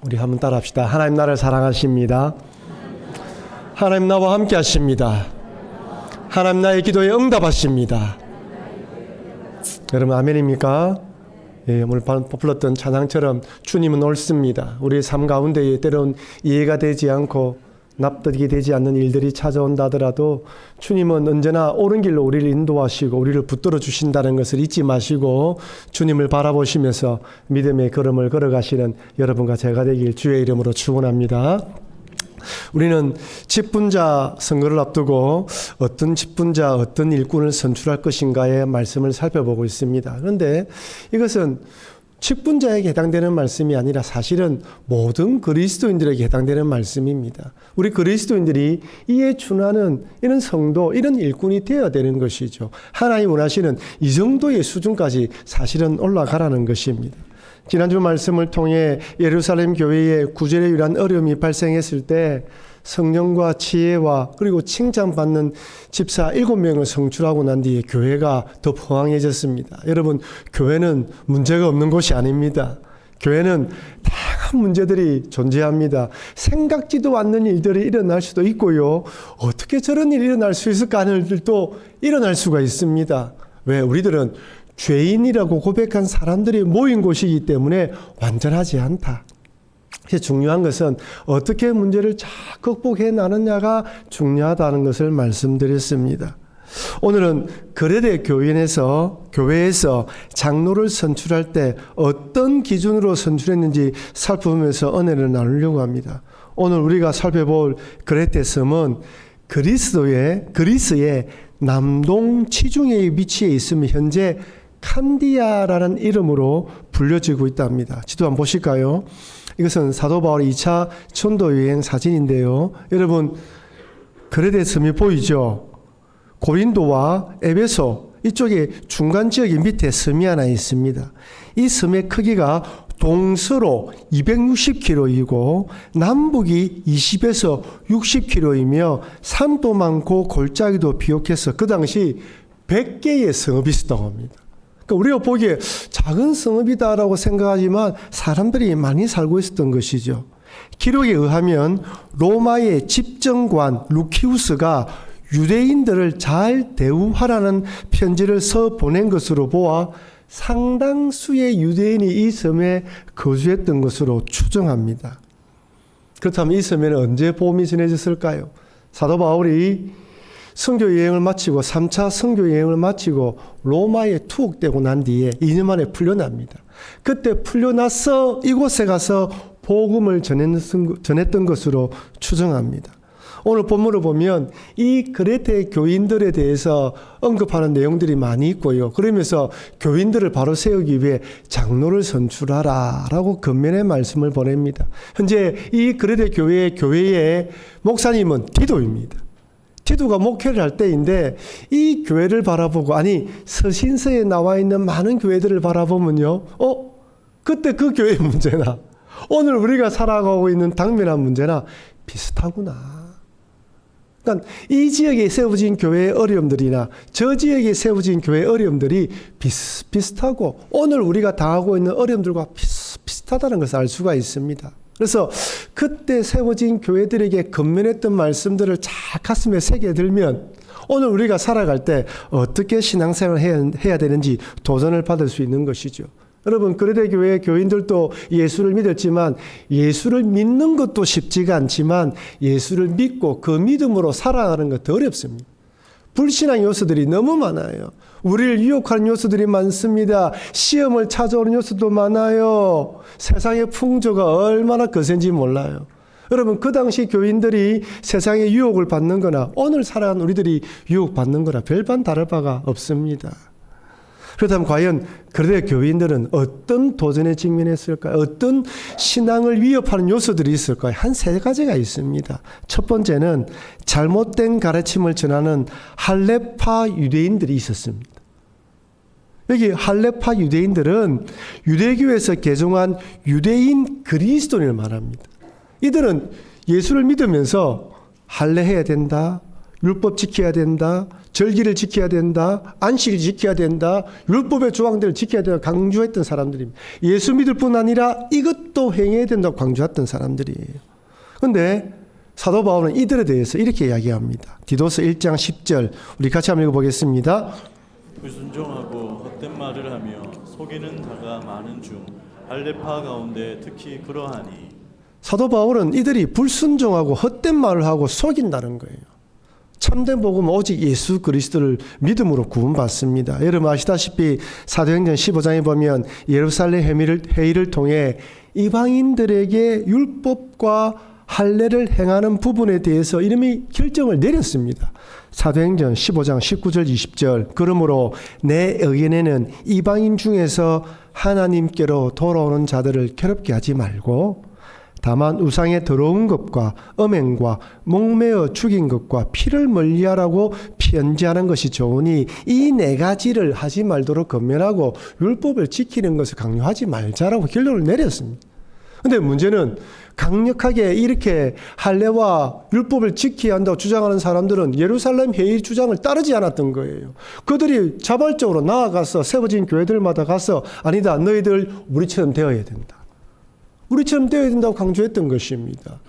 우리 한번 따라합시다. 하나님 나를 사랑하십니다. 하나님 나와 함께 하십니다. 하나님 나의 기도에 응답하십니다. 여러분 아멘입니까? 예, 오늘 불렀던 찬양처럼 주님은 옳습니다. 우리의 삶 가운데에 때론 이해가 되지 않고 납득이 되지 않는 일들이 찾아온다 하더라도 주님은 언제나 옳은 길로 우리를 인도하시고 우리를 붙들어 주신다는 것을 잊지 마시고 주님을 바라보시면서 믿음의 걸음을 걸어가시는 여러분과 제가 되길 주의 이름으로 축원합니다. 우리는 직분자 선거를 앞두고 어떤 직분자, 어떤 일꾼을 선출할 것인가의 말씀을 살펴보고 있습니다. 그런데 이것은 직분자에게 해당되는 말씀이 아니라 사실은 모든 그리스도인들에게 해당되는 말씀입니다. 우리 그리스도인들이 이에 준하는 이런 성도, 이런 일꾼이 되어야 되는 것이죠. 하나님 원하시는 이 정도의 수준까지 사실은 올라가라는 것입니다. 지난주 말씀을 통해 예루살렘 교회에 구절에 유일한 어려움이 발생했을 때 성령과 지혜와 그리고 칭찬받는 집사 7명을 성출하고 난 뒤에 교회가 더 포항해졌습니다. 여러분, 교회는 문제가 없는 곳이 아닙니다. 교회는 다양한 문제들이 존재합니다. 생각지도 않는 일들이 일어날 수도 있고요. 어떻게 저런 일이 일어날 수 있을까 하는 일들도 일어날 수가 있습니다. 왜? 우리들은 죄인이라고 고백한 사람들이 모인 곳이기 때문에 완전하지 않다. 중요한 것은 어떻게 문제를 잘 극복해 나느냐가 중요하다는 것을 말씀드렸습니다. 오늘은 거레대 교회에서 장로를 선출할 때 어떤 기준으로 선출했는지 살펴보면서 은혜를 나누려고 합니다. 오늘 우리가 살펴볼 거레대 섬은 그리스의 남동 지중해의 위치에 있으며 현재 칸디아라는 이름으로 불려지고 있답니다. 지도 한번 보실까요? 이것은 사도 바울의 2차 전도 여행 사진인데요. 여러분, 거레대 섬이 보이죠? 고린도와 에베소 이쪽에 중간 지역의 밑에 섬이 하나 있습니다. 이 섬의 크기가 동서로 260km이고 남북이 20에서 60km이며 산도 많고 골짜기도 비옥해서 그 당시 100개의 성읍이 있었다고 합니다. 그러니까 우리가 보기에 작은 성읍이다라고 생각하지만 사람들이 많이 살고 있었던 것이죠. 기록에 의하면 로마의 집정관 루키우스가 유대인들을 잘 대우하라는 편지를 써 보낸 것으로 보아 상당수의 유대인이 이 섬에 거주했던 것으로 추정합니다. 그렇다면 이 섬에는 언제 복음이 전해졌을까요? 사도 바울이 선교 여행을 마치고 3차 선교 여행을 마치고 로마에 투옥되고 난 뒤에 2년 만에 풀려납니다. 그때 풀려나서 이곳에 가서 복음을 전했던 것으로 추정합니다. 오늘 본문을 보면 이 거레대 교인들에 대해서 언급하는 내용들이 많이 있고요. 그러면서 교인들을 바로 세우기 위해 장로를 선출하라 라고 겉면의 말씀을 보냅니다. 현재 이 거레대 교회의 목사님은 디도입니다. 디도가 목회를 할 때인데 이 교회를 바라보고 서신서에 나와 있는 많은 교회들을 바라보면요. 그때 그 교회의 문제나 오늘 우리가 살아가고 있는 당면한 문제나 비슷하구나. 그러니까 이 지역에 세워진 교회의 어려움들이나 저 지역에 세워진 교회의 어려움들이 비슷하고 오늘 우리가 당하고 있는 어려움들과 비슷하다는 것을 알 수가 있습니다. 그래서 그때 세워진 교회들에게 건면했던 말씀들을 잘 가슴에 새겨들면 오늘 우리가 살아갈 때 어떻게 신앙생활을 해야 되는지 도전을 받을 수 있는 것이죠. 여러분, 거레대 교회의 교인들도 예수를 믿었지만 예수를 믿는 것도 쉽지가 않지만 예수를 믿고 그 믿음으로 살아가는 것도 어렵습니다. 불신앙 요소들이 너무 많아요. 우리를 유혹하는 요소들이 많습니다. 시험을 찾아오는 요소도 많아요. 세상의 풍조가 얼마나 거센지 몰라요. 여러분, 그 당시 교인들이 세상의 유혹을 받는 거나 오늘 살아가는 우리들이 유혹받는 거나 별반 다를 바가 없습니다. 그렇다면 과연 거레대 교인들은 어떤 도전에 직면했을까요? 어떤 신앙을 위협하는 요소들이 있을까요? 한 3가지가 있습니다. 첫 번째는 잘못된 가르침을 전하는 할레파 유대인들이 있었습니다. 여기 할레파 유대인들은 유대교에서 개종한 유대인 그리스도인을 말합니다. 이들은 예수를 믿으면서 할례해야 된다, 율법 지켜야 된다, 절기를 지켜야 된다, 안식을 지켜야 된다, 율법의 조항들을 지켜야 된다 강조했던 사람들입니다. 예수 믿을 뿐 아니라 이것도 행해야 된다고 강조했던 사람들이에요. 그런데 사도 바울은 이들에 대해서 이렇게 이야기합니다. 디도서 1장 10절 우리 같이 한번 읽어보겠습니다. 불순종하고 헛된 말을 하며 속이는 자가 많은 중 할례파 가운데 특히 그러하니. 사도 바울은 이들이 불순종하고 헛된 말을 하고 속인다는 거예요. 참된 복음은 오직 예수 그리스도를 믿음으로 구원받습니다. 여러분 아시다시피 사도행전 15장에 보면 예루살렘 회의를 통해 이방인들에게 율법과 할례를 행하는 부분에 대해서 이름이 결정을 내렸습니다. 사도행전 15장 19절 20절 그러므로 내 의견에는 이방인 중에서 하나님께로 돌아오는 자들을 괴롭게 하지 말고 다만 우상에 더러운 것과 음행과 목매어 죽인 것과 피를 멀리하라고 편지하는 것이 좋으니 이 네 가지를 하지 말도록 권면하고 율법을 지키는 것을 강요하지 말자라고 결론을 내렸습니다. 그런데 문제는 강력하게 이렇게 할례와 율법을 지켜야 한다고 주장하는 사람들은 예루살렘 회의 주장을 따르지 않았던 거예요. 그들이 자발적으로 나아가서 세워진 교회들마다 가서 아니다, 너희들 우리처럼 되어야 된다. 우리처럼 되어야 된다고 강조했던 것입니다.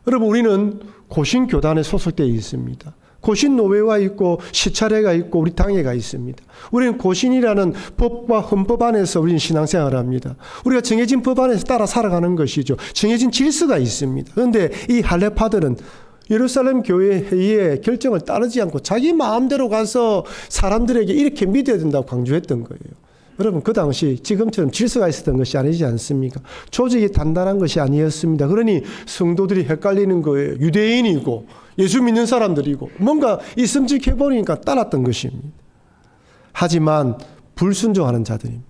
여러분 우리는 고신교단에 소속되어 있습니다. 고신노회가 있고 시차례가 있고 우리 당회가 있습니다. 우리는 고신이라는 법과 헌법 안에서 우리는 신앙생활을 합니다. 우리가 정해진 법 안에서 따라 살아가는 것이죠. 정해진 질서가 있습니다. 그런데 이 할례파들은 예루살렘 교회 회의의 결정을 따르지 않고 자기 마음대로 가서 사람들에게 이렇게 믿어야 된다고 강조했던 거예요. 여러분 그 당시 지금처럼 질서가 있었던 것이 아니지 않습니까? 조직이 단단한 것이 아니었습니다. 그러니 성도들이 헷갈리는 거예요. 유대인이고 예수 믿는 사람들이고 뭔가 이성직해버리니까 따랐던 것입니다. 하지만 불순종하는 자들입니다.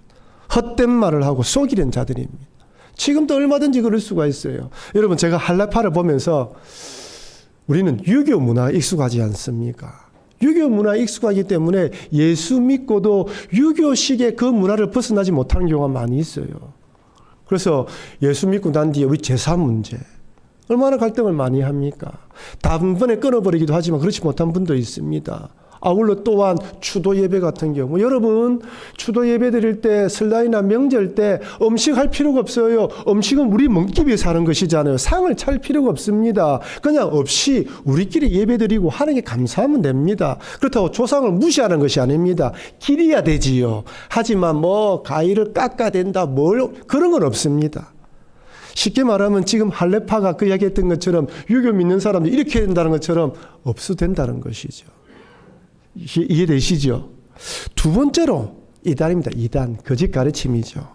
헛된 말을 하고 속이는 자들입니다. 지금도 얼마든지 그럴 수가 있어요. 여러분 제가 할례파를 보면서 우리는 유교 문화에 익숙하지 않습니까? 유교 문화에 익숙하기 때문에 예수 믿고도 유교식의 그 문화를 벗어나지 못하는 경우가 많이 있어요. 그래서 예수 믿고 난 뒤에 우리 제사 문제 얼마나 갈등을 많이 합니까? 단번에 끊어버리기도 하지만 그렇지 못한 분도 있습니다. 아울러 또한 추도 예배 같은 경우 여러분 추도 예배 드릴 때 설날이나 명절 때 음식할 필요가 없어요. 음식은 우리 먹기 위해서 하는 것이잖아요. 상을 차릴 필요가 없습니다. 그냥 없이 우리끼리 예배 드리고 하는 게 감사하면 됩니다. 그렇다고 조상을 무시하는 것이 아닙니다. 기려야 되지요. 하지만 뭐 가위를 깎아야 된다 그런 건 없습니다. 쉽게 말하면 지금 할례파가 그 이야기했던 것처럼 유교 믿는 사람들이 이렇게 된다는 것처럼 없어도 된다는 것이죠. 이해되시죠? 두 번째로 이단입니다. 이단, 거짓 가르침이죠.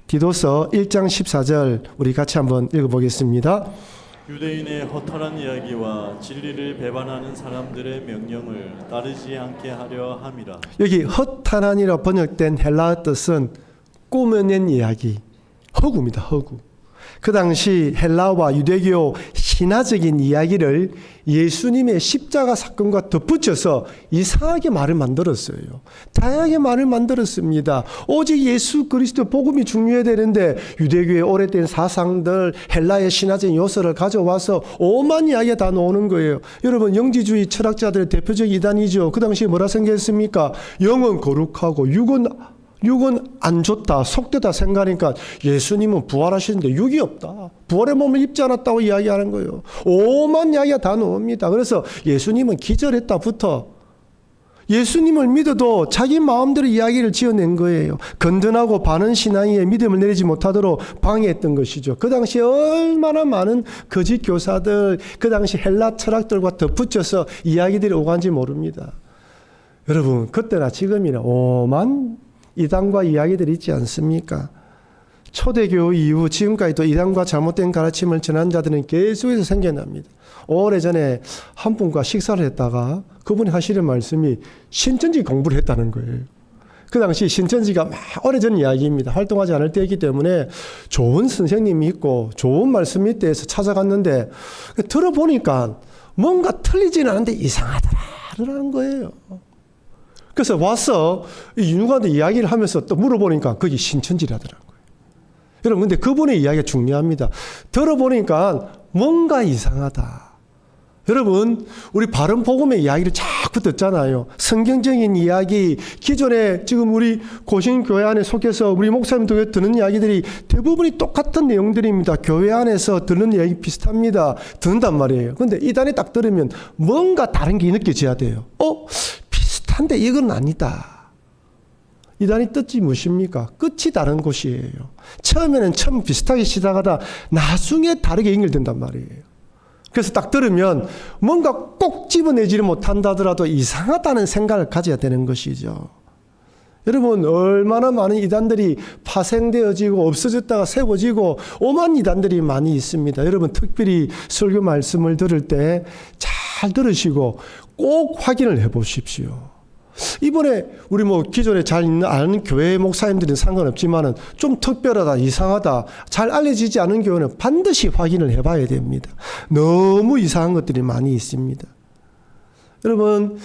디도서 1장 14절 우리 같이 한번 읽어보겠습니다. 유대인의 허탈한 이야기와 진리를 배반하는 사람들의 명령을 따르지 않게 하려 함이라. 여기 허탈한이라 번역된 헬라어 뜻은 꾸며낸 이야기, 허구입니다. 허구. 그 당시 헬라와 유대교 신화적인 이야기를 예수님의 십자가 사건과 덧붙여서 이상하게 말을 만들었어요. 다양하게 말을 만들었습니다. 오직 예수 그리스도 복음이 중요해야 되는데 유대교의 오래된 사상들, 헬라의 신화적인 요소를 가져와서 오만 이야기가 다 나오는 거예요. 여러분 영지주의 철학자들의 대표적 이단이죠. 그 당시에 뭐라 생각했습니까? 영은 거룩하고 육은 안 좋다, 속되다 생각하니까 예수님은 부활하시는데 육이 없다. 부활의 몸을 입지 않았다고 이야기하는 거예요. 오만 이야기가 다 나옵니다. 그래서 예수님은 기절했다부터 예수님을 믿어도 자기 마음대로 이야기를 지어낸 거예요. 건전하고 바른 신앙에 믿음을 내리지 못하도록 방해했던 것이죠. 그 당시에 얼마나 많은 거짓 교사들, 그 당시 헬라 철학들과 덧붙여서 이야기들이 오간지 모릅니다. 여러분 그때나 지금이나 오만 이단과 이야기들이 있지 않습니까? 초대교회 이후 지금까지도 이단과 잘못된 가르침을 전한 자들은 계속해서 생겨납니다. 오래전에 한 분과 식사를 했다가 그분이 하시는 말씀이 신천지 공부를 했다는 거예요. 그 당시 신천지가 막 오래전 이야기입니다. 활동하지 않을 때이기 때문에 좋은 선생님이 있고 좋은 말씀이 있다 해서 찾아갔는데 들어보니까 뭔가 틀리지는 않은데 이상하더라라는 거예요. 그래서 와서 누구한테 이야기를 하면서 또 물어보니까 그게 신천지라더라고요. 여러분 근데 그분의 이야기가 중요합니다. 들어보니까 뭔가 이상하다. 여러분, 우리 바른 복음의 이야기를 자꾸 듣잖아요. 성경적인 이야기, 기존에 지금 우리 고신교회 안에 속해서 우리 목사님도 듣는 이야기들이 대부분이 똑같은 내용들입니다. 교회 안에서 듣는 이야기 비슷합니다. 듣는단 말이에요. 근데 이단에 딱 들으면 뭔가 다른 게 느껴져야 돼요. 비슷한데 이건 아니다. 이단의 뜻이 무엇입니까? 끝이 다른 곳이에요. 처음에는 처음 비슷하게 시작하다 나중에 다르게 연결된단 말이에요. 그래서 딱 들으면 뭔가 꼭 집어내지를 못한다 하더라도 이상하다는 생각을 가져야 되는 것이죠. 여러분, 얼마나 많은 이단들이 파생되어지고 없어졌다가 세워지고 오만 이단들이 많이 있습니다. 여러분, 특별히 설교 말씀을 들을 때 잘 들으시고 꼭 확인을 해 보십시오. 이번에 우리 기존에 잘 아는 교회 목사님들은 상관없지만은 좀 특별하다, 이상하다, 잘 알려지지 않은 교회는 반드시 확인을 해봐야 됩니다. 너무 이상한 것들이 많이 있습니다. 여러분,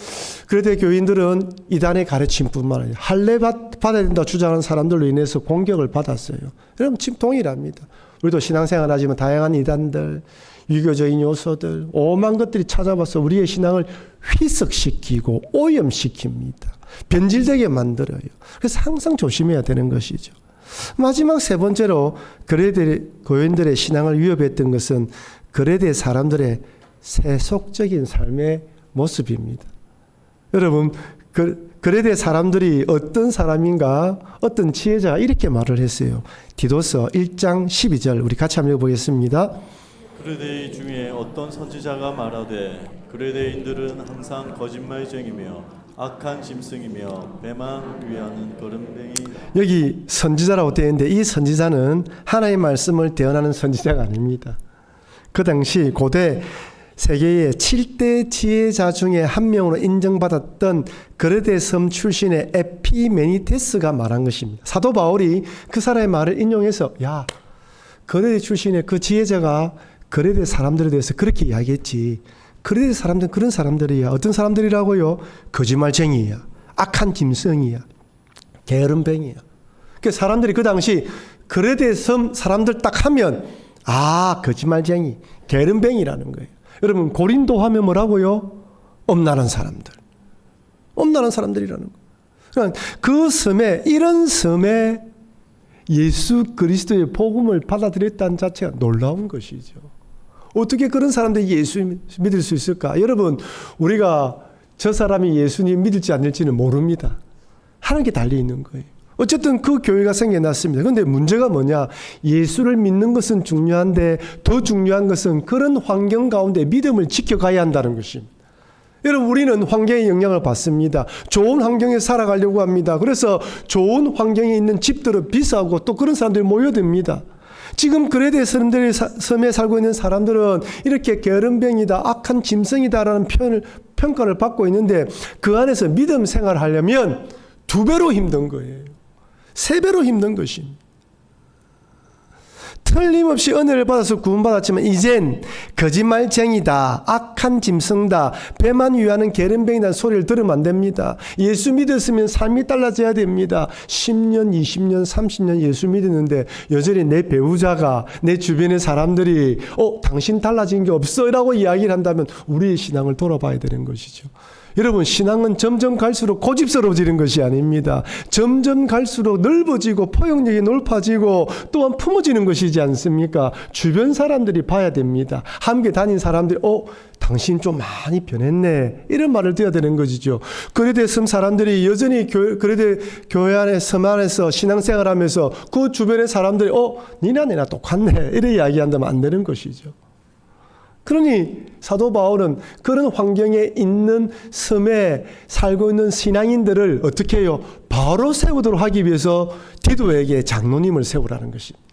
그래도 교인들은 이단의 가르침뿐만 아니라 할례 받아야 된다 주장하는 사람들로 인해서 공격을 받았어요. 여러분, 지금 동일합니다. 우리도 신앙생활 하지만 다양한 이단들, 유교적인 요소들, 오만 것들이 찾아와서 우리의 신앙을 희석시키고 오염시킵니다. 변질되게 만들어요. 그래서 항상 조심해야 되는 것이죠. 마지막 세 번째로 교인들의 신앙을 위협했던 것은 그레데 사람들의 세속적인 삶의 모습입니다. 여러분, 그레데 사람들이 어떤 사람인가, 어떤 지혜자가 이렇게 말을 했어요. 디도서 1장 12절 우리 같이 한번 읽어보겠습니다. 그레데 중에 어떤 선지자가 말하되 그레데인들은 항상 거짓말쟁이며 악한 짐승이며 배만 위하는 거름뱅이. 여기 선지자라고 되어 있는데 이 선지자는 하나님의 말씀을 대언하는 선지자가 아닙니다. 그 당시 고대 세계의 7대 지혜자 중에 한 명으로 인정받았던 그레데 섬 출신의 에피메니테스가 말한 것입니다. 사도 바울이 그 사람의 말을 인용해서 그레데 출신의 그 지혜자가 그레데 사람들에 대해서 그렇게 이야기했지. 그레데 사람들은 그런 사람들이야. 어떤 사람들이라고요? 거짓말쟁이야. 악한 짐승이야. 게으름뱅이야. 그 사람들이 그 당시 그레데 섬 사람들 딱 하면 거짓말쟁이, 게으름뱅이라는 거예요. 여러분, 고린도 하면 뭐라고요? 엄란한 사람들. 엄란한 사람들이라는 거예요. 그러니까 그 섬에, 이런 섬에 예수 그리스도의 복음을 받아들였다는 자체가 놀라운 것이죠. 어떻게 그런 사람들이 예수 믿을 수 있을까? 여러분, 우리가 저 사람이 예수님 믿을지 안 믿을지는 모릅니다. 하는 게 달려 있는 거예요. 어쨌든 그 교회가 생겨났습니다. 그런데 문제가 뭐냐? 예수를 믿는 것은 중요한데 더 중요한 것은 그런 환경 가운데 믿음을 지켜가야 한다는 것입니다. 여러분, 우리는 환경의 영향을 받습니다. 좋은 환경에 살아가려고 합니다. 그래서 좋은 환경에 있는 집들을 비싸고 또 그런 사람들이 모여듭니다. 지금 그레데 사람들이 섬에 살고 있는 사람들은 이렇게 게으름뱅이다, 악한 짐승이다라는 평가를 받고 있는데 그 안에서 믿음 생활을 하려면 2배로 힘든 거예요. 3배로 힘든 것입니다. 틀림없이 은혜를 받아서 구원받았지만 이젠 거짓말쟁이다, 악한 짐승다, 배만 위하는 게으름뱅이라는 소리를 들으면 안 됩니다. 예수 믿었으면 삶이 달라져야 됩니다. 10년, 20년, 30년 예수 믿었는데 여전히 내 배우자가, 내 주변의 사람들이 당신 달라진 게 없어 라고 이야기를 한다면 우리의 신앙을 돌아봐야 되는 것이죠. 여러분, 신앙은 점점 갈수록 고집스러워지는 것이 아닙니다. 점점 갈수록 넓어지고 포용력이 높아지고 또한 품어지는 것이지 않습니까? 주변 사람들이 봐야 됩니다. 함께 다닌 사람들이 당신 좀 많이 변했네, 이런 말을 들어야 되는 것이죠. 그레데 섬 사람들이 여전히 그레데 교회 안에 섬 안에서 신앙생활하면서 그 주변의 사람들이 니나 내나 똑같네, 이렇게 이야기한다면 안 되는 것이죠. 그러니 사도 바울은 그런 환경에 있는 섬에 살고 있는 신앙인들을 어떻게 해요? 바로 세우도록 하기 위해서 디도에게 장로님을 세우라는 것입니다.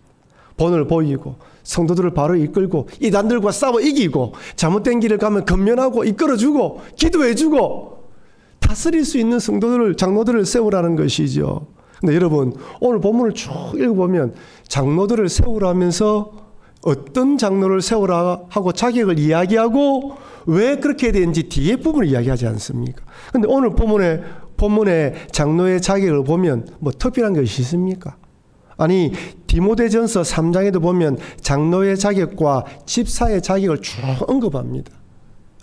본을 보이고 성도들을 바로 이끌고 이단들과 싸워 이기고 잘못된 길을 가면 건면하고 이끌어주고 기도해주고 다스릴 수 있는 성도들을, 장로들을 세우라는 것이죠. 근데 여러분, 오늘 본문을 쭉 읽어보면 장로들을 세우라면서 어떤 장로를 세우라 하고 자격을 이야기하고 왜 그렇게 되는지 뒤에 부분을 이야기하지 않습니까? 그런데 오늘 본문의 장로의 자격을 보면 특별한 것이 있습니까? 아니, 디모데전서 3장에도 보면 장로의 자격과 집사의 자격을 쭉 언급합니다.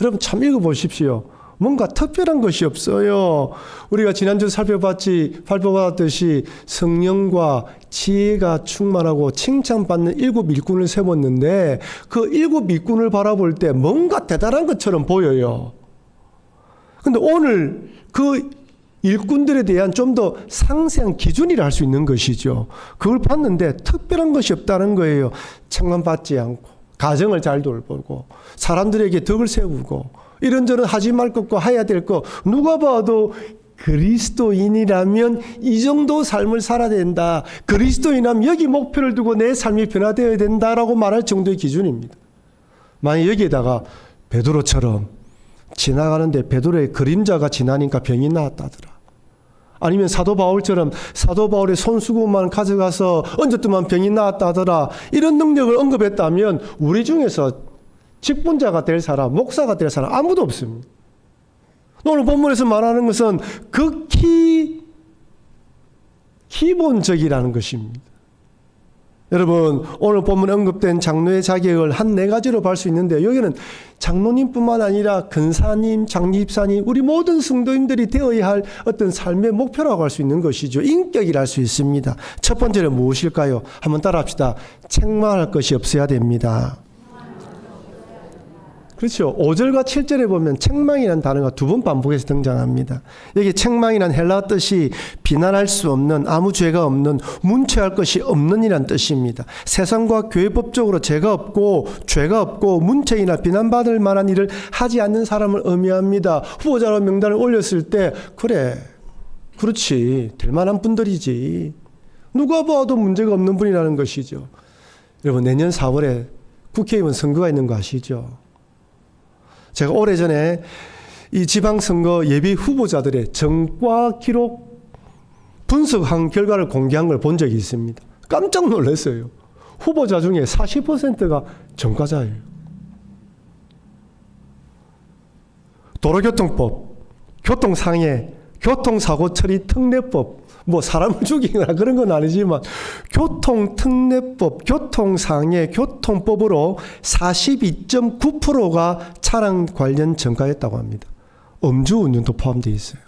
여러분 참 읽어보십시오. 뭔가 특별한 것이 없어요. 우리가 지난주 살펴봤듯이 성령과 지혜가 충만하고 칭찬받는 7 일꾼을 세웠는데 그 7 일꾼을 바라볼 때 뭔가 대단한 것처럼 보여요. 근데 오늘 그 일꾼들에 대한 좀 더 상세한 기준이라 할 수 있는 것이죠. 그걸 봤는데 특별한 것이 없다는 거예요. 책망받지 않고 가정을 잘 돌보고 사람들에게 덕을 세우고 이런저런 하지 말 것과 해야 될 것, 누가 봐도 그리스도인이라면 이 정도 삶을 살아야 된다. 그리스도인이라면 여기 목표를 두고 내 삶이 변화되어야 된다라고 말할 정도의 기준입니다. 만약 여기에다가 베드로처럼 지나가는데 베드로의 그림자가 지나니까 병이 나았다더라. 아니면 사도 바울처럼 사도 바울의 손수건만 가져가서 얹었더만 병이 나았다더라. 이런 능력을 언급했다면 우리 중에서 직분자가 될 사람, 목사가 될 사람 아무도 없습니다. 오늘 본문에서 말하는 것은 극히 기본적이라는 것입니다. 여러분, 오늘 본문에 언급된 장로의 자격을 한 4가지로 볼 수 있는데 여기는 장로님뿐만 아니라 근사님, 장집사님, 우리 모든 성도님들이 되어야 할 어떤 삶의 목표라고 할 수 있는 것이죠. 인격이라 할 수 있습니다. 첫 번째는 무엇일까요? 한번 따라합시다. 책망할 것이 없어야 됩니다. 그렇죠. 5절과 7절에 보면 책망이라는 단어가 2번 반복해서 등장합니다. 여기 책망이란 헬라 뜻이 비난할 수 없는, 아무 죄가 없는, 문체할 것이 없는 이란 뜻입니다. 세상과 교회법적으로 죄가 없고 문체이나 비난받을 만한 일을 하지 않는 사람을 의미합니다. 후보자로 명단을 올렸을 때 그렇지 될 만한 분들이지. 누가 봐도 문제가 없는 분이라는 것이죠. 여러분, 내년 4월에 국회의원 선거가 있는 거 아시죠? 제가 오래전에 이 지방선거 예비 후보자들의 전과 기록 분석한 결과를 공개한 걸 본 적이 있습니다. 깜짝 놀랐어요. 후보자 중에 40%가 전과자예요. 도로교통법, 교통상해, 교통사고 처리 특례법, 사람을 죽이거나 그런 건 아니지만 교통특례법, 교통상해, 교통법으로 42.9%가 차량 관련 전과했다고 합니다. 음주운전도 포함되어 있어요.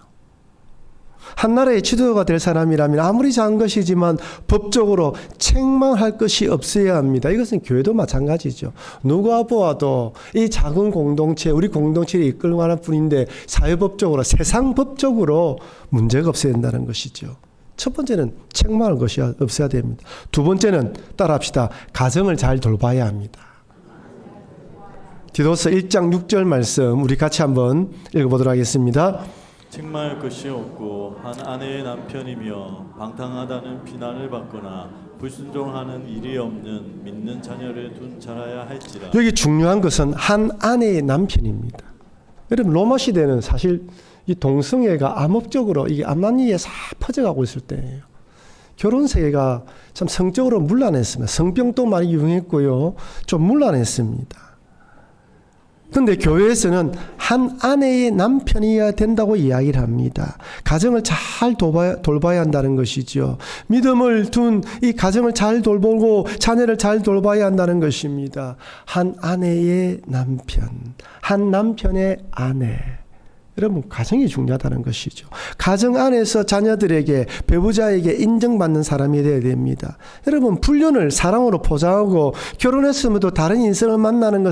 한 나라의 지도자가 될 사람이라면 아무리 작은 것이지만 법적으로 책망할 것이 없어야 합니다. 이것은 교회도 마찬가지죠. 누가 보아도 이 작은 공동체, 우리 공동체를 이끌 만한 분인데 사회법적으로, 세상법적으로 문제가 없어야 된다는 것이죠. 첫 번째는 책망할 것이 없어야 됩니다. 두 번째는 따라합시다. 가정을 잘 돌봐야 합니다. 디도서 1장 6절 말씀 우리 같이 한번 읽어보도록 하겠습니다. 책망할 것이 없고 한 아내의 남편이며 방탕하다는 비난을 받거나 불순종하는 일이 없는 믿는 자녀를 둔 자라야 할지라. 여기 중요한 것은 한 아내의 남편입니다. 여러분, 로마 시대는 사실 이 동성애가 암흑적으로 이게 암만리에 싹 퍼져가고 있을 때예요. 결혼 세계가 참 성적으로 문란했습니다. 성병도 많이 유행했고요. 좀 문란했습니다. 그런데 교회에서는 한 아내의 남편이어야 된다고 이야기를 합니다. 가정을 잘 돌봐야 한다는 것이죠. 믿음을 둔 이 가정을 잘 돌보고 자녀를 잘 돌봐야 한다는 것입니다. 한 아내의 남편, 한 남편의 아내. 여러분, 가정이 중요하다는 것이죠. 가정 안에서 자녀들에게, 배우자에게 인정받는 사람이 되어야 됩니다. 여러분, 불륜을 사랑으로 포장하고 결혼했음에도 다른 인생을 만나는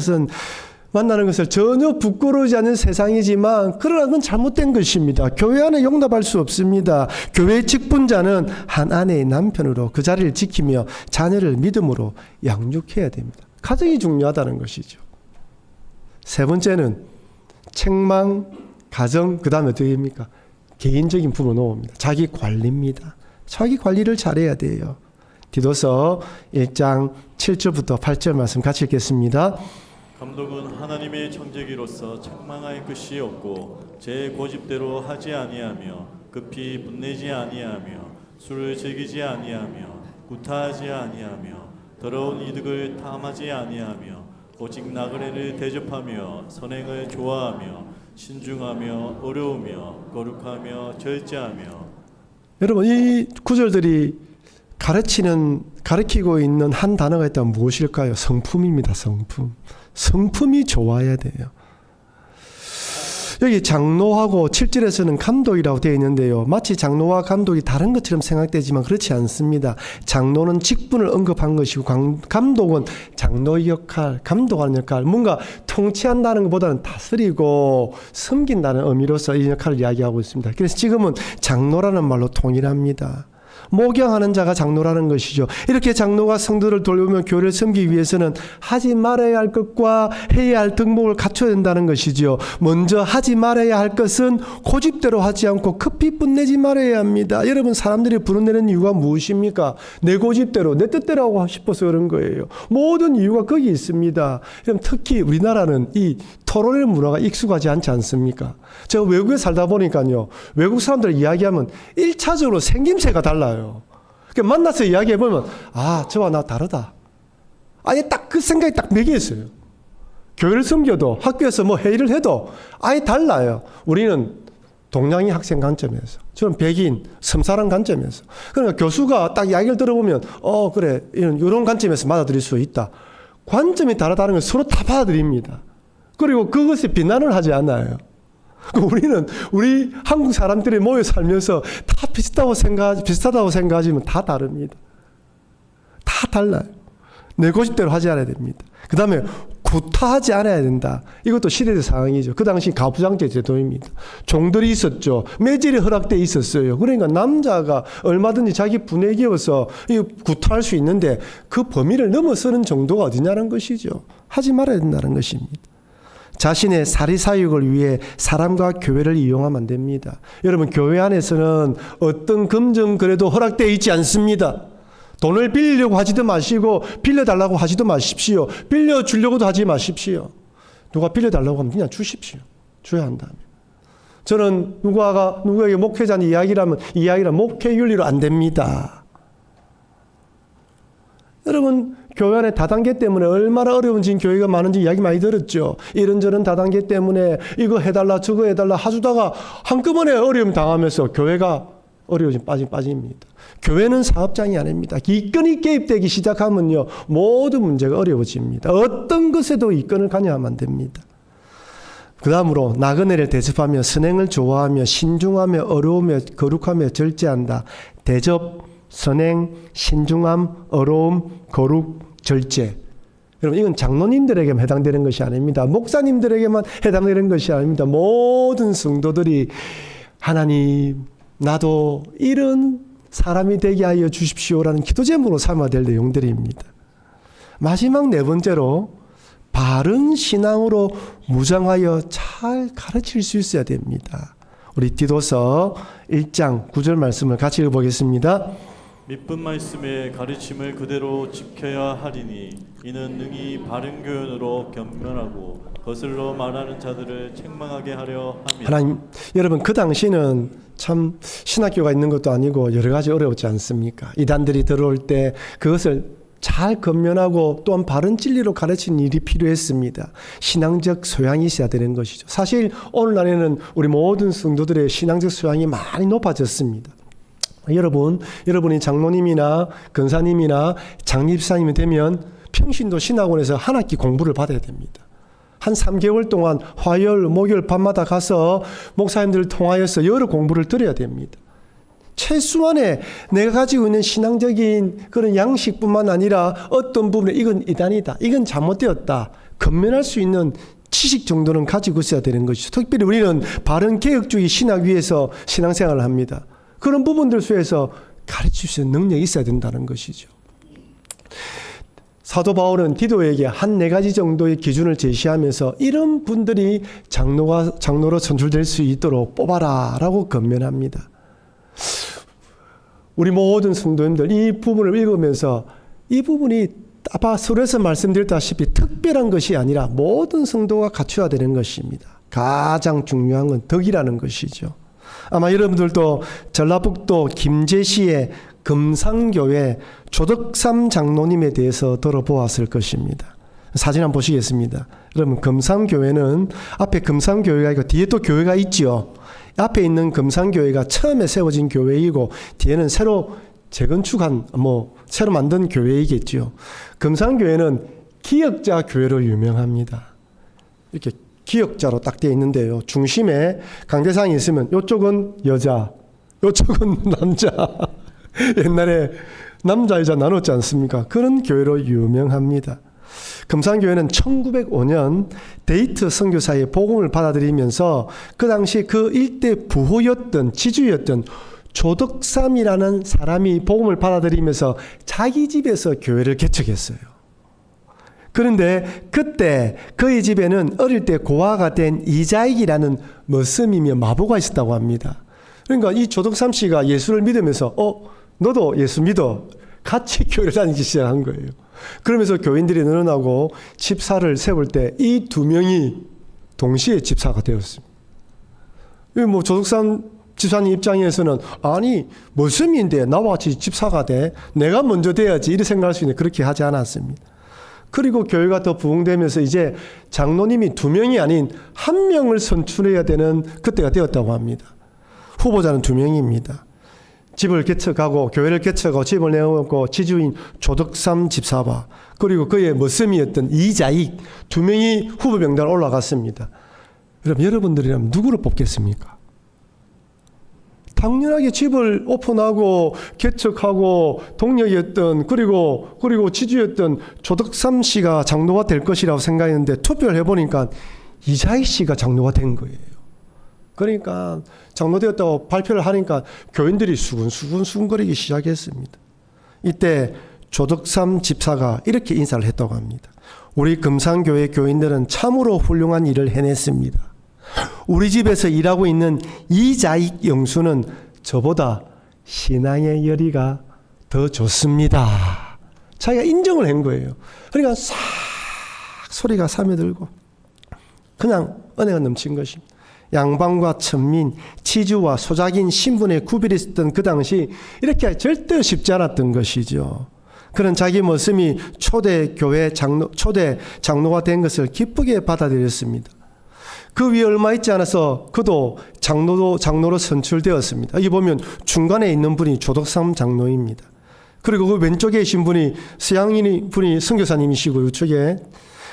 것을 전혀 부끄러우지 않은 세상이지만 그러나 그건 잘못된 것입니다. 교회 안에 용납할 수 없습니다. 교회의 직분자는 한 아내의 남편으로 그 자리를 지키며 자녀를 믿음으로 양육해야 됩니다. 가정이 중요하다는 것이죠. 세 번째는 책망, 가정, 그 다음에 어떻게 됩니까? 개인적인 부분으로 넘어옵니다. 자기 관리입니다. 자기 관리를 잘해야 돼요. 디도서 1장 7절부터 8절 말씀 같이 읽겠습니다. 감독은 하나님의 청지기로서 책망할 것이 없고 제 고집대로 하지 아니하며 급히 분내지 아니하며 술을 즐기지 아니하며 구타하지 아니하며 더러운 이득을 탐하지 아니하며 오직 나그네를 대접하며 선행을 좋아하며 신중하며 어려우며 거룩하며 절제하며. 여러분, 이 구절들이 가르치고 있는 한 단어가 있다면 무엇일까요? 성품입니다. 성품이 좋아야 돼요. 여기 장로하고 7절에서는 감독이라고 되어 있는데요. 마치 장로와 감독이 다른 것처럼 생각되지만 그렇지 않습니다. 장로는 직분을 언급한 것이고 감독은 장로의 역할, 감독하는 역할, 뭔가 통치한다는 것보다는 다스리고 섬긴다는 의미로서 이 역할을 이야기하고 있습니다. 그래서 지금은 장로라는 말로 통일합니다. 목양하는 자가 장로라는 것이죠. 이렇게 장로가 성도를 돌보며 교회를 섬기기 위해서는 하지 말아야 할 것과 해야 할 덕목을 갖춰야 된다는 것이죠. 먼저 하지 말아야 할 것은 고집대로 하지 않고 급히 뽐내지 말아야 합니다. 여러분, 사람들이 불어내는 이유가 무엇입니까? 내 고집대로, 내 뜻대로 하고 싶어서 그런 거예요. 모든 이유가 거기 있습니다. 그럼 특히 우리나라는 이 토론의 문화가 익숙하지 않지 않습니까? 제가 외국에 살다 보니까요, 외국 사람들 이야기하면 1차적으로 생김새가 달라요. 그러니까 만나서 이야기해보면, 아, 저와 나 다르다. 아예 딱 그 생각이 딱 매개 있어요. 교회를 섬겨도 학교에서 뭐 회의를 해도 아예 달라요. 우리는 동양인 학생 관점에서, 저는 백인, 섬사람 관점에서. 그러니까 교수가 딱 이야기를 들어보면, 그래, 이런 관점에서 받아들일 수 있다. 관점이 다르다는 걸 서로 다 받아들입니다. 그리고 그것에 비난을 하지 않아요. 우리 한국 사람들이 모여 살면서 다 비슷하다고 생각하지만 다 다릅니다. 다 달라요. 내 고집대로 하지 않아야 됩니다. 그 다음에 구타하지 않아야 된다. 이것도 시대의 상황이죠. 그 당시 가부장제 제도입니다. 종들이 있었죠. 매질이 허락돼 있었어요. 그러니까 남자가 얼마든지 자기 분위기여서 구타할 수 있는데 그 범위를 넘어서는 정도가 어디냐는 것이죠. 하지 말아야 된다는 것입니다. 자신의 사리사욕을 위해 사람과 교회를 이용하면 안 됩니다. 여러분, 교회 안에서는 어떤 금전거래도 허락되어 있지 않습니다. 돈을 빌리려고 하지도 마시고 빌려달라고 하지도 마십시오. 빌려주려고도 하지 마십시오. 누가 빌려달라고 하면 그냥 주십시오. 줘야 한다면. 저는 누구에게 목회자는 이야기라면 목회윤리로 안 됩니다. 여러분, 교회 안에 다단계 때문에 얼마나 어려운 교회가 많은지 이야기 많이 들었죠. 이런저런 다단계 때문에 이거 해달라 저거 해달라 하주다가 한꺼번에 어려움 당하면서 교회가 어려워진 빠집니다. 교회는 사업장이 아닙니다. 이권이 개입되기 시작하면요, 모든 문제가 어려워집니다. 어떤 것에도 이권을 관여하면 안 됩니다. 그 다음으로 나그네를 대접하며 선행을 좋아하며 신중하며 어려우며 거룩하며 절제한다. 대접, 선행, 신중함, 어려움, 거룩, 절제. 여러분, 이건 장로님들에게만 해당되는 것이 아닙니다. 목사님들에게만 해당되는 것이 아닙니다. 모든 성도들이 하나님, 나도 이런 사람이 되게 하여 주십시오라는 기도 제목으로 삼아야 될 내용들입니다. 마지막 네 번째로 바른 신앙으로 무장하여 잘 가르칠 수 있어야 됩니다. 우리 디도서 1장 9절 말씀을 같이 읽어보겠습니다. 믿은 말씀의 가르침을 그대로 지켜야 하리니 이는 능히 바른 교훈으로 겸면하고 거슬러 말하는 자들을 책망하게 하려 함이라. 하나님, 여러분, 그 당시는 참 신학교가 있는 것도 아니고 여러 가지 어려웠지 않습니까? 이단들이 들어올 때 그것을 잘 건면하고 또한 바른 진리로 가르치는 일이 필요했습니다. 신앙적 소양이 있어야 되는 것이죠. 사실 오늘날에는 우리 모든 성도들의 신앙적 소양이 많이 높아졌습니다. 여러분이 장로님이나 권사님이나 장립사님이 되면 평신도 신학원에서 한 학기 공부를 받아야 됩니다. 한 3개월 동안 화요일, 목요일 밤마다 가서 목사님들을 통하여서 여러 공부를 들어야 됩니다. 최소한의 내가 가지고 있는 신앙적인 그런 양식뿐만 아니라 어떤 부분에 이건 이단이다, 이건 잘못되었다, 건면할 수 있는 지식 정도는 가지고 있어야 되는 것이죠. 특별히 우리는 바른 개혁주의 신학 위에서 신앙생활을 합니다. 그런 부분들 속에서 가르칠 수 있는 능력이 있어야 된다는 것이죠. 사도 바울은 디도에게 한 4가지 정도의 기준을 제시하면서 이런 분들이 장로로 선출될 수 있도록 뽑아라 라고 권면합니다. 우리 모든 성도님들 이 부분을 읽으면서 이 부분이 아까 서로에서 말씀드렸다시피 특별한 것이 아니라 모든 성도가 갖춰야 되는 것입니다. 가장 중요한 건 덕이라는 것이죠. 아마 여러분들도 전라북도 김제시의 금산교회 조덕삼 장로님에 대해서 들어보았을 것입니다. 사진 한번 보시겠습니다. 여러분, 금산교회는 앞에 금산교회가 있고 뒤에 또 교회가 있지요. 앞에 있는 금산교회가 처음에 세워진 교회이고 뒤에는 새로 재건축한 새로 만든 교회이겠죠. 금산교회는 기역자 교회로 유명합니다. 이렇게 기역자로 딱 되어 있는데요. 중심에 강대상이 있으면 이쪽은 여자, 이쪽은 남자. 옛날에 남자 여자 나눴지 않습니까? 그런 교회로 유명합니다. 금산교회는 1905년 데이트 선교사의 복음을 받아들이면서 그 당시 그 일대 부호였던 지주였던 조덕삼이라는 사람이 복음을 받아들이면서 자기 집에서 교회를 개척했어요. 그런데 그때 그의 집에는 어릴 때 고아가 된 이자익이라는 머슴이며 마부가 있었다고 합니다. 그러니까 이 조덕삼 씨가 예수를 믿으면서 너도 예수 믿어. 같이 교회를 다니기 시작한 거예요. 그러면서 교인들이 늘어나고 집사를 세울 때 이 두 명이 동시에 집사가 되었습니다. 뭐 조덕삼 집사님 입장에서는 아니 머슴인데 나와 같이 집사가 돼? 내가 먼저 돼야지 이렇게 생각할 수 있는데 그렇게 하지 않았습니다. 그리고 교회가 더 부흥되면서 이제 장로님이 두 명이 아닌 한 명을 선출해야 되는 그때가 되었다고 합니다. 후보자는 두 명입니다. 집을 개척하고 교회를 개척하고 집을 내놓고 지주인 조덕삼 집사와 그리고 그의 머슴이었던 이자익 두 명이 후보 명단에 올라갔습니다. 그럼 여러분들이라면 누구를 뽑겠습니까? 당연하게 집을 오픈하고 개척하고 동력이었던 그리고 지주였던 조덕삼 씨가 장로가 될 것이라고 생각했는데 투표를 해보니까 이자익 씨가 장로가 된 거예요. 그러니까 장로 되었다고 발표를 하니까 교인들이 수근수근거리기 시작했습니다. 이때 조덕삼 집사가 이렇게 인사를 했다고 합니다. 우리 금산교회 교인들은 참으로 훌륭한 일을 해냈습니다. 우리 집에서 일하고 있는 이자익 영수는 저보다 신앙의 열의가 더 좋습니다. 자기가 인정을 한 거예요. 그러니까 싹 소리가 사며들고 그냥 은혜가 넘친 것입니다. 양반과 천민, 치주와 소작인 신분의 구별이 있었던 그 당시 이렇게 절대 쉽지 않았던 것이죠. 그런 자기 모습이 초대 장로가 된 것을 기쁘게 받아들였습니다. 그 위에 얼마 있지 않아서 그도 장로로 선출되었습니다. 여기 보면 중간에 있는 분이 조덕삼 장로입니다. 그리고 그 왼쪽에 계신 분이 서양인 분이 선교사님이시고 우측에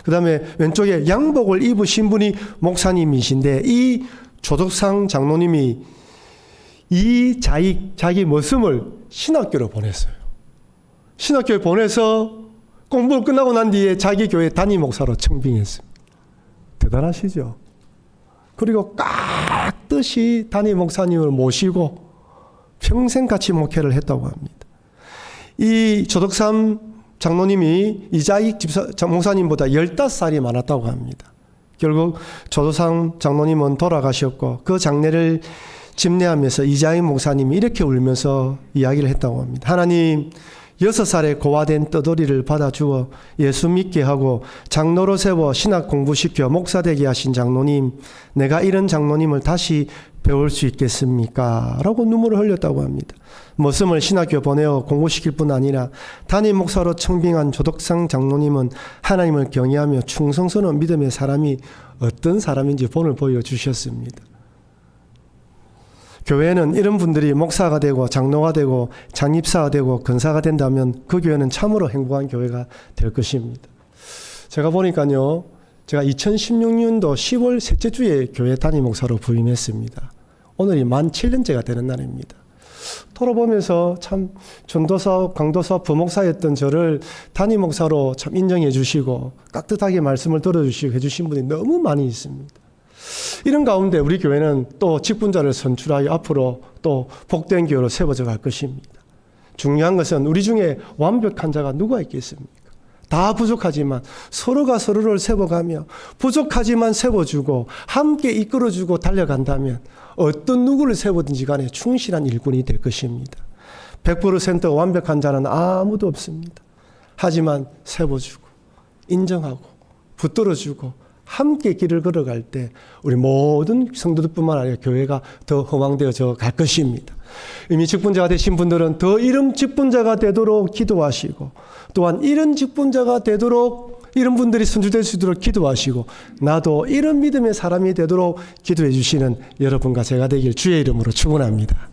그 다음에 왼쪽에 양복을 입으신 분이 목사님이신데 이 조덕삼 장로님이 이 자기 머슴을 신학교로 보냈어요. 신학교에 보내서 공부를 끝나고 난 뒤에 자기 교회 담임 목사로 청빙했습니다. 대단하시죠? 그리고 깍듯이 담임 목사님을 모시고 평생 같이 목회를 했다고 합니다. 이 조덕삼 장로님이 이자익 목사님보다 15살이 많았다고 합니다. 결국 조덕삼 장로님은 돌아가셨고 그 장례를 집례하면서 이자익 목사님이 이렇게 울면서 이야기를 했다고 합니다. 하나님, 6살에 고아된 떠돌이를 받아주어 예수 믿게 하고 장로로 세워 신학 공부시켜 목사 되게 하신 장로님, 내가 이런 장로님을 다시 배울 수 있겠습니까? 라고 눈물을 흘렸다고 합니다. 머슴을 신학교 보내어 공부시킬 뿐 아니라 담임 목사로 청빙한 조덕삼 장로님은 하나님을 경외하며 충성스러운 믿음의 사람이 어떤 사람인지 본을 보여주셨습니다. 교회는 이런 분들이 목사가 되고 장로가 되고 장입사가 되고 근사가 된다면 그 교회는 참으로 행복한 교회가 될 것입니다. 제가 보니까요, 제가 2016년도 10월 셋째 주에 교회 담임 목사로 부임했습니다. 오늘이 만 7년째가 되는 날입니다. 돌아보면서 참 전도사, 강도사, 부목사였던 저를 담임 목사로 참 인정해 주시고 깍듯하게 말씀을 들어주시고 해주신 분이 너무 많이 있습니다. 이런 가운데 우리 교회는 또 직분자를 선출하여 앞으로 또 복된 교회로 세워져 갈 것입니다. 중요한 것은 우리 중에 완벽한 자가 누가 있겠습니까? 다 부족하지만 서로가 서로를 세워가며 부족하지만 세워주고 함께 이끌어주고 달려간다면 어떤 누구를 세우든지 간에 충실한 일꾼이 될 것입니다. 100% 완벽한 자는 아무도 없습니다. 하지만 세워주고 인정하고 붙들어주고 함께 길을 걸어갈 때 우리 모든 성도들뿐만 아니라 교회가 더 허망되어져 갈 것입니다. 이미 직분자가 되신 분들은 더 이런 직분자가 되도록 기도하시고 또한 이런 직분자가 되도록 이런 분들이 선출될 수 있도록 기도하시고 나도 이런 믿음의 사람이 되도록 기도해 주시는 여러분과 제가 되길 주의 이름으로 축원합니다.